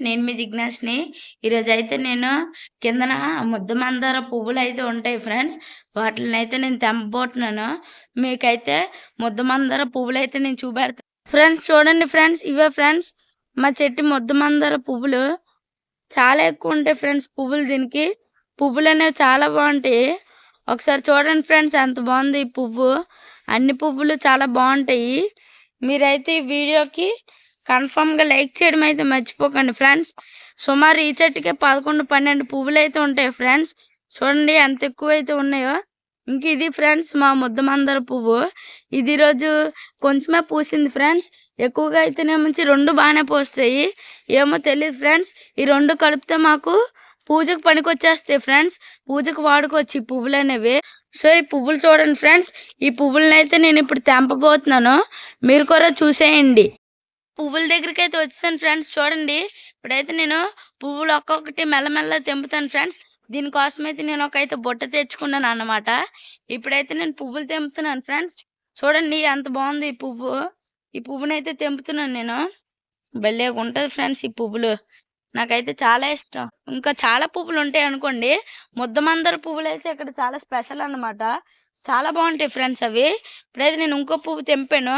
నేను మీ జిజ్ఞాస్‌ని. ఈరోజైతే నేను కిందన ముద్ద మందార పువ్వులైతే ఉంటాయి ఫ్రెండ్స్. వాటిలినైతే నేను తెంపబోతున్నాను. మీకైతే ముద్ద మందార పువ్వులైతే నేను చూపెడతా. ఫ్రెండ్స్ చూడండి ఫ్రెండ్స్. ఇవే ఫ్రెండ్స్ మా చెట్టు ముద్ద మందార పువ్వులు. చాలా ఎక్కువుంటాయి ఫ్రెండ్స్ పువ్వులు దీనికి. పువ్వులనేవి చాలా బావుంటాయి. ఒకసారి చూడండి ఫ్రెండ్స్ ఎంత బావుందో ఈ పువ్వు. అన్ని పువ్వులు చాలా బావుంటాయి. మీరైతే ఈ వీడియోకి కన్ఫర్మ్‌గా లైక్ చేయడం అయితే మర్చిపోకండి ఫ్రెండ్స్. సుమారు ఈ చెట్టుకే 11, 12 పువ్వులైతే ఉంటాయి ఫ్రెండ్స్. చూడండి ఎంత ఎక్కువైతే ఉన్నాయో. ఇంక ఇది ఫ్రెండ్స్ మా ముద్ద మందార పువ్వు. ఇది ఈరోజు కొంచెమే పూసింది ఫ్రెండ్స్. ఎక్కువగా అయితేనేమొచ్చి 2 బాగానే పూస్తాయి. ఏమో తెలీదు ఫ్రెండ్స్. ఈ 2 కలిపితే మాకు పూజకు పనికొచ్చేస్తాయి ఫ్రెండ్స్. పూజకు వాడుకోవచ్చు ఈ పువ్వులనేవి. సో ఈ పువ్వులు చూడండి ఫ్రెండ్స్. ఈ పువ్వులనైతే నేను ఇప్పుడు తెంపబోతున్నాను. మీరు కూడా చూసేయండి. పువ్వుల దగ్గరికైతే వచ్చేసాను ఫ్రెండ్స్. చూడండి ఇప్పుడైతే నేను పువ్వులు ఒక్కొక్కటి మెల్లమెల్లగా తెంపుతాను ఫ్రెండ్స్. దీనికోసమైతే నేను ఒకైతే బుట్ట తెచ్చుకున్నాను అన్నమాట. ఇప్పుడైతే నేను పువ్వులు తెంపుతున్నాను ఫ్రెండ్స్. చూడండి ఎంత బాగుంది ఈ పువ్వు. ఈ పువ్వునైతే తెంపుతున్నాను నేను. భలేగా ఉంటది ఫ్రెండ్స్ ఈ పువ్వులు. నాకైతే చాలా ఇష్టం. ఇంకా చాలా పువ్వులు ఉంటాయి అనుకోండి. ముద్దమందార పువ్వులు అయితే ఇక్కడ చాలా స్పెషల్ అన్నమాట. చాలా బాగుంటాయి ఫ్రెండ్స్ అవి. ఇప్పుడైతే నేను ఇంకో పువ్వు తెంపాను.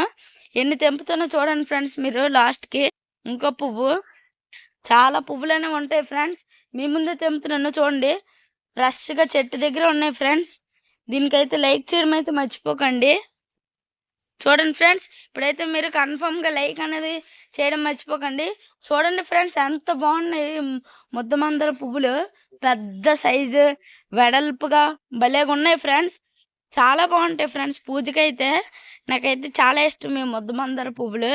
ఎన్ని తెంపుతానో చూడండి ఫ్రెండ్స్ మీరు లాస్ట్‌కి. ఇంకో పువ్వు. చాలా పువ్వులనే ఉంటాయి ఫ్రెండ్స్. మీ ముందే తెంపుతున్నాను చూడండి. రష్‌గా చెట్టు దగ్గర ఉన్నాయి ఫ్రెండ్స్. దీనికైతే లైక్ చేయడం అయితే మర్చిపోకండి. చూడండి ఫ్రెండ్స్. ఇప్పుడైతే మీరు కన్ఫర్మ్‌గా లైక్ అనేది చేయడం మర్చిపోకండి. చూడండి ఫ్రెండ్స్ ఎంత బాగున్నాయి ముద్దమందార పువ్వులు. పెద్ద సైజు వెడల్పుగా భలేగా ఉన్నాయి ఫ్రెండ్స్. చాలా బాగుంటాయి ఫ్రెండ్స్ పూజకైతే. నాకైతే చాలా ఇష్టం ఈ ముద్దమందార పువ్వులు.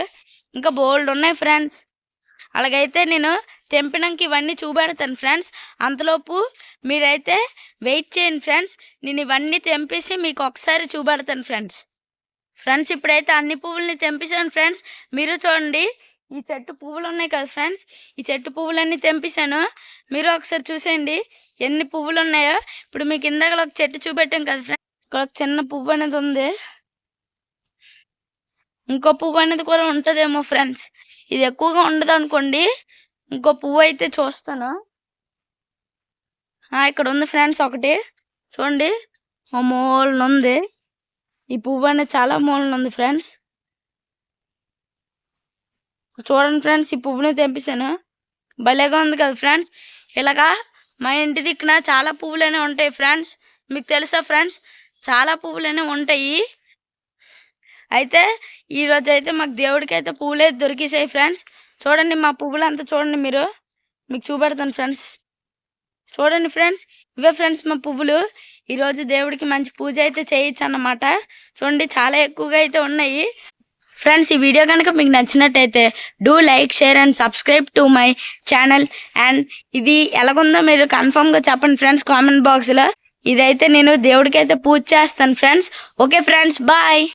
ఇంకా బోలెడు ఉన్నాయి ఫ్రెండ్స్. అలాగైతే నేను తెంపినాక ఇవన్నీ చూపెడతాను ఫ్రెండ్స్. అంతలోపు మీరైతే వెయిట్ చేయండి ఫ్రెండ్స్. నేను ఇవన్నీ తెంపేసి మీకు ఒకసారి చూపెడతాను ఫ్రెండ్స్. ఫ్రెండ్స్ ఇప్పుడైతే అన్ని పువ్వుల్ని తెంపేసాను ఫ్రెండ్స్. మీరు చూడండి ఈ చెట్టు పువ్వులు ఉన్నాయి కదా ఫ్రెండ్స్. ఈ చెట్టు పువ్వులన్నీ తెంపేసాను. మీరు ఒకసారి చూసేయండి ఎన్ని పువ్వులు ఉన్నాయో. ఇప్పుడు మీకు ఇందాక ఒక చెట్టు చూపెట్టాం కదా ఫ్రెండ్స్. ఇక్కడ ఒక చిన్న పువ్వు అనేది ఉంది. ఇంకో పువ్వు అనేది కూడా ఉంటుందేమో ఫ్రెండ్స్. ఇది ఎక్కువగా ఉండదు అనుకోండి. ఇంకో పువ్వు అయితే చూస్తాను. ఇక్కడ ఉంది ఫ్రెండ్స్ ఒకటి. చూడండి ఓ మూలన ఉంది. ఈ పువ్వు అనేది చాలా మూలన ఉంది ఫ్రెండ్స్. చూడండి ఫ్రెండ్స్ ఈ పువ్వుని తెంపేశాను. భలేగా ఉంది కదా ఫ్రెండ్స్. ఇలాగా మా ఇంటి దిక్కున చాలా పువ్వులనే ఉంటాయి ఫ్రెండ్స్. మీకు తెలుసా ఫ్రెండ్స్ చాలా పువ్వులనే ఉంటాయి. అయితే ఈరోజు అయితే మాకు దేవుడికి అయితే పువ్వులు అయితే దొరికేసాయి ఫ్రెండ్స్. చూడండి మా పువ్వులంతా చూడండి మీరు. మీకు చూపెడతాను ఫ్రెండ్స్. చూడండి ఫ్రెండ్స్ ఇవే ఫ్రెండ్స్ మా పువ్వులు. ఈరోజు దేవుడికి మంచి పూజ అయితే చేయొచ్చు అన్నమాట. చూడండి చాలా ఎక్కువగా అయితే ఉన్నాయి ఫ్రెండ్స్. ఈ వీడియో కనుక మీకు నచ్చినట్టయితే do like share and subscribe to my channel. And ఇది ఎలాగుందో మీరు కన్ఫర్మ్గా చెప్పండి ఫ్రెండ్స్ కామెంట్ బాక్స్లో. ఇదైతే నేను దేవుడికి అయితే పూజ చేస్తాను ఫ్రెండ్స్. Okay friends bye.